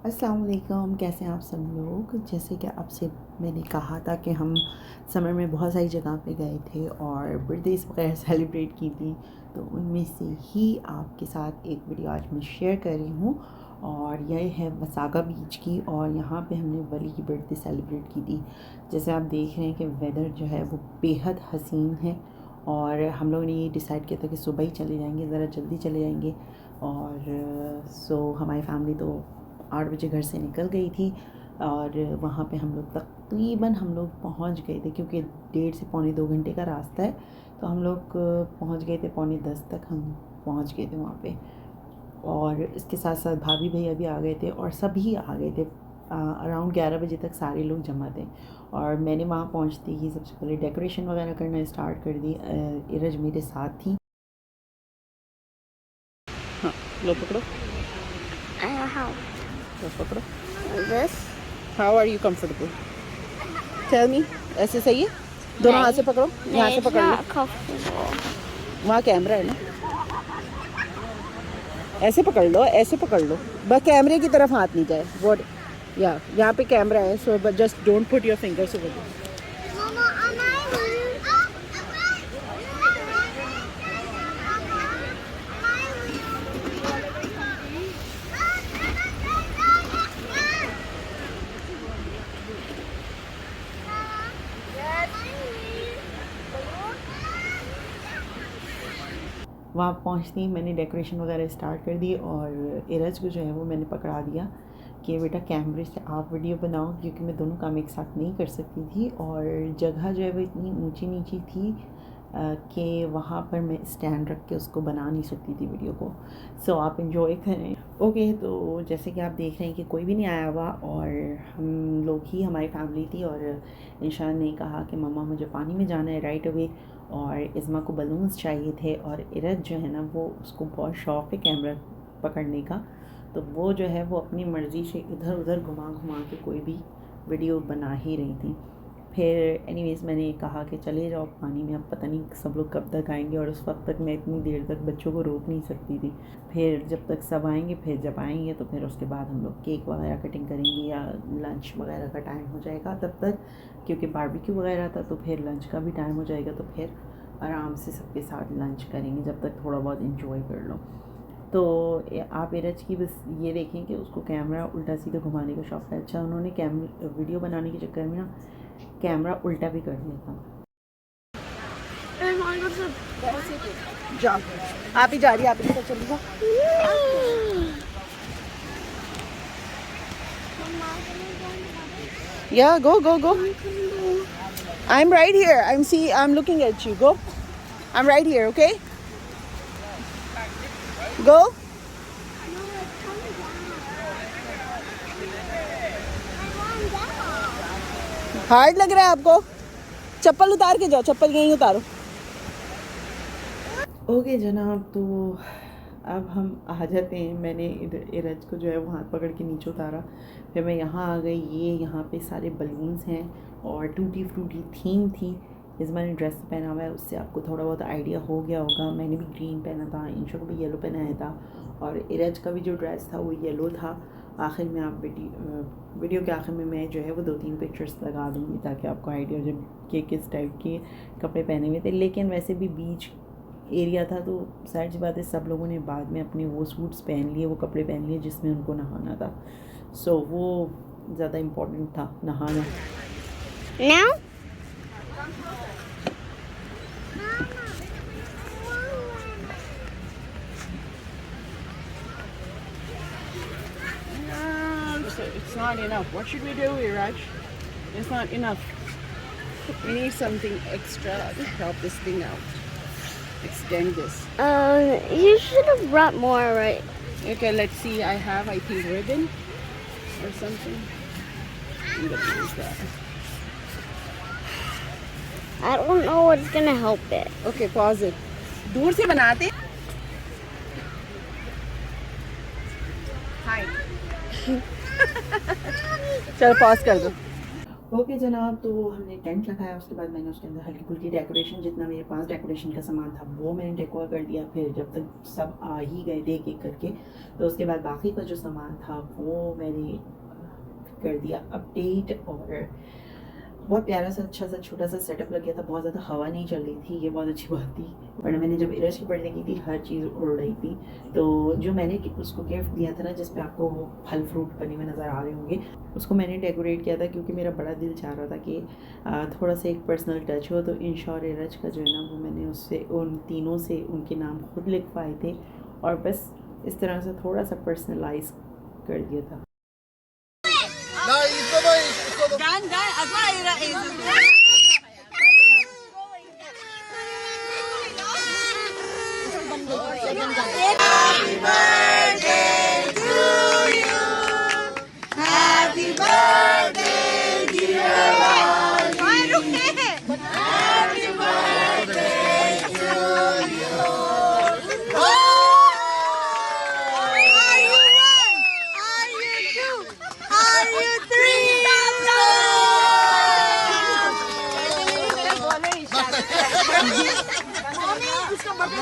अस्सलाम वालेकुम, कैसे हैं आप सब लोग। जैसे कि आपसे मैंने कहा था कि हम समर में बहुत सारी जगह पे गए थे और बर्थडेज़ वगैरह सेलिब्रेट की थी, तो उनमें से ही आपके साथ एक वीडियो आज मैं शेयर कर रही हूँ। और यह है वसागा बीच की, और यहाँ पे हमने वली की बर्थडे सेलिब्रेट की थी। जैसे आप देख रहे हैं कि वेदर जो है वो बेहद हसीन है, और हम लोगों ने ये डिसाइड किया था कि सुबह ही चले जाएंगे, ज़रा जल्दी चले जाएंगे। और हमारी फैमिली तो 8 बजे घर से निकल गई थी, और वहाँ पे हम लोग तकरीबन पहुँच गए थे, क्योंकि 1.5 से पौने 2 घंटे का रास्ता है। तो हम लोग पहुँच गए थे, 9:45 तक हम पहुँच गए थे वहाँ पे। और इसके साथ साथ भाभी भैया भी आ गए थे, और सभी आ गए थे। अराउंड 11 बजे तक सारे लोग जमा थे। और मैंने वहाँ पहुँचते ही सबसे पहले डेकोरेशन वगैरह करना स्टार्ट कर दी। इरज मेरे साथ थी। हाँ, लो पकड़ो। How? लो पकड़ो। This? How are you comfortable? Tell me. ऐसे सही है? दोनों हाथ से पकड़ो, यहाँ से It's पकड़ लो। not comfortable. वहाँ कैमरा है ना, ऐसे पकड़ लो, ऐसे पकड़ लो, बस कैमरे की तरफ हाथ नहीं जाए। वो यहाँ पे कैमरा है, so but just don't put your fingers over there. Mama, am I वहाँ पहुँचते ही मैंने डेकोरेशन वगैरह स्टार्ट कर दी, और इरज को जो है वो मैंने पकड़ा दिया कि बेटा कैमरे से आप वीडियो बनाओ, क्योंकि मैं दोनों काम एक साथ नहीं कर सकती थी। और जगह जो है वो इतनी ऊंची नीची थी कि वहाँ पर मैं स्टैंड रख के उसको बना नहीं सकती थी वीडियो को। सो आप इंजॉय करें। ओके, तो जैसे कि आप देख रहे हैं कि कोई भी नहीं आया हुआ, और हम लोग ही हमारी फैमिली थी। और निशान ने कहा कि मम्मा मुझे पानी में जाना है राइट अवे, और इज़मा को बलून्स चाहिए थे। और इरज जो है ना, वो उसको बहुत शौक़ है कैमरा पकड़ने का, तो वो जो है वो अपनी मर्ज़ी से इधर उधर घुमा घुमा के कोई भी वीडियो बना ही रही थी। फिर एनीवेज़ मैंने कहा कि चले जाओ पानी में, अब पता नहीं सब लोग कब तक आएंगे, और उस वक्त तक मैं इतनी देर तक बच्चों को रोक नहीं सकती थी। फिर जब तक सब आएंगे, फिर जब आएंगे तो फिर उसके बाद हम लोग केक वगैरह कटिंग करेंगे, या लंच वगैरह का टाइम हो जाएगा तब तक, क्योंकि बारबेक्यू वगैरह था। तो फिर लंच का भी टाइम हो जाएगा, तो फिर आराम से सबके साथ लंच करेंगे, जब तक थोड़ा बहुत इंजॉय कर लो। तो आप इरज की बस ये देखें कि उसको कैमरा उल्टा सीधा घुमाने का शौक़ है। अच्छा, उन्होंने वीडियो बनाने के चक्कर में ना कैमरा उल्टा भी कर दिया था। जाओ, आप ही जा रही, आप ही तो चली जाओ। Yeah, go, go, go. I'm right here. I'm looking at you. Go. I'm right here, okay? Go. Hard लग रहा है आपको? चप्पल उतार के जाओ, चप्पल यहीं उतारो। ओके जनाब, तो अब हम आ जाते हैं। मैंने इरज को जो है वो हाथ पकड़ के नीचे उतारा, फिर मैं यहाँ आ गई। ये यहाँ पे सारे बलून्स हैं, और टूटी फ्रूटी थीम थी। इस बार ड्रेस पहना हुआ है, उससे आपको थोड़ा बहुत आइडिया हो गया होगा। मैंने भी ग्रीन पहना था, इंशो को भी येलो पहनाया था, और इरज का भी जो ड्रेस था वो येलो था। आखिर में आप वीडियो के आखिर में मैं जो है वो 2-3 पिक्चर्स लगा दूँगी, ताकि आपको आइडिया हो जाए कि किस टाइप के कपड़े पहने हुए थे। लेकिन वैसे भी बीच एरिया था, तो साइड सी बात है, सब लोगों ने बाद में अपने वो सूट्स पहन लिए, वो कपड़े पहन लिए जिसमें उनको नहाना था। सो वो ज़्यादा इम्पोर्टेंट था, नहाना। now? It's not enough. What should we do, Iraj? It's not enough. We need something extra to help this thing out. Extend this. You should have brought more, right? Okay, let's see. I think, ribbon or something. I'm gonna use that. I don't know what's gonna help it. Okay, pause it. दूर से बनाते। Hi. चलो pause कर दो। Okay जनाब, तो हमने tent लगाया, उसके बाद मैंने उसके अंदर हल्की फुल्की डेकोरेशन, जितना मेरे पास डेकोरेशन का सामान था वो मैंने डेकोर कर दिया। फिर जब तक सब आ ही गए थे एक एक करके, तो उसके बाद बाकी का जो सामान था वो मैंने कर दिया अपडेट। और बहुत प्यारा सा अच्छा सा छोटा सा सेटअप लग गया था। बहुत ज़्यादा हवा नहीं चल रही थी, ये बहुत अच्छी बात थी, वरना मैंने जब इरज की बर्थडे की थी हर चीज़ उड़ रही थी। तो जो मैंने उसको गिफ्ट दिया था ना, जिस पे आपको वो फल फ्रूट बने हुए नज़र आ रहे होंगे, उसको मैंने डेकोरेट किया था क्योंकि मेरा बड़ा दिल चाह रहा था कि थोड़ा सा एक पर्सनल टच हो। तो इंश्योर इरज का जो है ना वो मैंने उससे उन तीनों से उनके नाम खुद लिखवाए थे और बस इस तरह से थोड़ा सा पर्सनलाइज कर दिया था।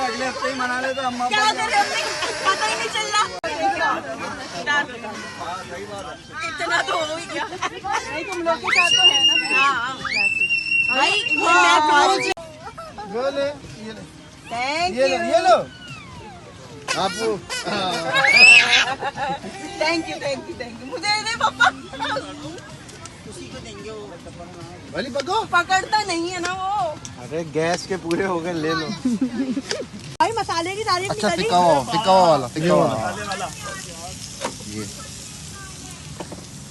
अगले हफ्ते ही मना लेते हम। क्या करे अपने पता ही नहीं चल रहा। इतना तो हो ही गया। नहीं तुम लोग के साथ तो है ना। हाँ भाई ये लो आपको। थैंक यू मुझे दे पापा। उसी को देंगे वो वाली पकड़ता नहीं है ना वो। अरे गैस के पूरे हो गए, ले लो। भाई मसाले की तारीफ अच्छा नहीं टिक्का वाला ये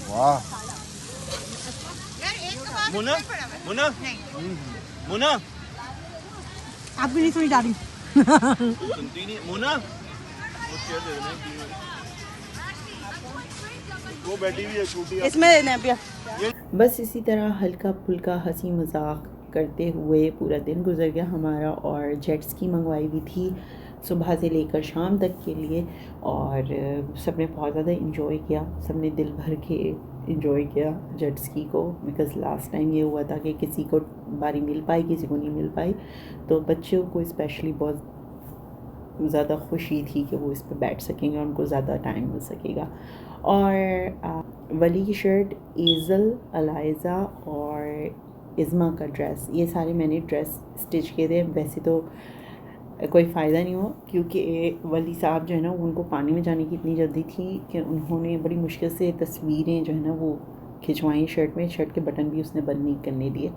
वाह। मुन्ना मुन्ना मुन्ना आपकी नहीं सुनी तारीफ। सुनती नहीं मुन्ना। वो बैठी हुई है छोटी, इसमें देना है। बस इसी तरह हल्का फुल्का हंसी मजाक करते हुए पूरा दिन गुजर गया हमारा। और जेट स्की मंगवाई हुई थी सुबह से लेकर शाम तक के लिए, और सब ने बहुत ज़्यादा इंजॉय किया, सब ने दिल भर के इंजॉय किया जेट स्की को। बिकॉज़ लास्ट टाइम ये हुआ था कि किसी को बारी मिल पाई, किसी को नहीं मिल पाई, तो बच्चों को स्पेशली बहुत ज़्यादा खुशी थी कि वो इस पर बैठ सकेंगे, उनको ज़्यादा टाइम मिल सकेगा। और वली की शर्ट, ईज़ल, अलाइज़ा और इज़्मा का ड्रेस, ये सारे मैंने ड्रेस स्टिच किए थे। वैसे तो कोई फ़ायदा नहीं हो, क्योंकि वली साहब जो है ना उनको पानी में जाने की इतनी जल्दी थी कि उन्होंने बड़ी मुश्किल से तस्वीरें जो है ना वो खिंचवाई शर्ट में। शर्ट के बटन भी उसने बंद नहीं करने दिए,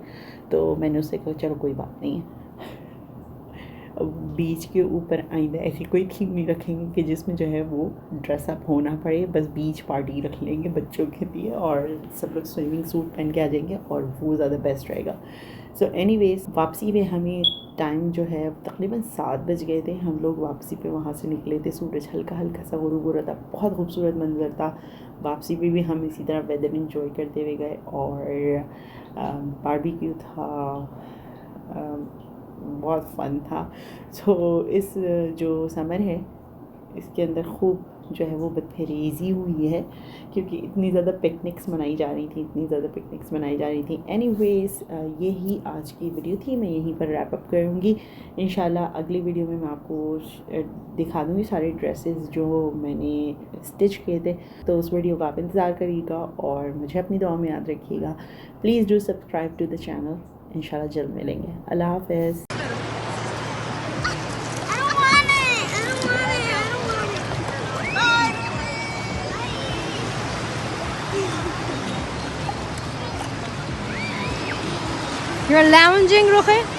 तो मैंने उससे कहा चलो कोई बात नहीं है, बीच के ऊपर आइंदा ऐसी कोई थीम नहीं रखेंगे कि जिसमें जो है वो ड्रेसअप होना पड़े। बस बीच पार्टी रख लेंगे बच्चों के लिए और सब लोग स्विमिंग सूट पहन के आ जाएंगे और वो ज़्यादा बेस्ट रहेगा। सो एनीवेज, वापसी में हमें टाइम जो है तकरीबन 7 बज गए थे। हम लोग वापसी पे वहाँ से निकले थे, सूरज हल्का हल्का सा गुरूब हो रहा था, बहुत खूबसूरत मंजर था। वापसी पे भी हम इसी तरह वेदर इंजॉय करते हुए गए और बारबेक्यू था, बहुत फ़न था। सो इस जो समर है इसके अंदर खूब जो है वो बदफरेज़ी हुई है, क्योंकि इतनी ज़्यादा पिकनिक्स मनाई जा रही थी। एनीवेज़, यही आज की वीडियो थी, मैं यहीं पर रैप अप करूँगी। इंशाल्लाह अगली वीडियो में मैं आपको दिखा दूँगी सारे ड्रेसेस जो मैंने स्टिच किए थे। तो उस वीडियो का आप इंतज़ार करिएगा और मुझे अपनी दुआ में याद रखिएगा। Please do subscribe to the channel. इंशाल्लाह जल्द मिलेंगे। अल्लाह हाफ़िज़। You're lounging, Roque?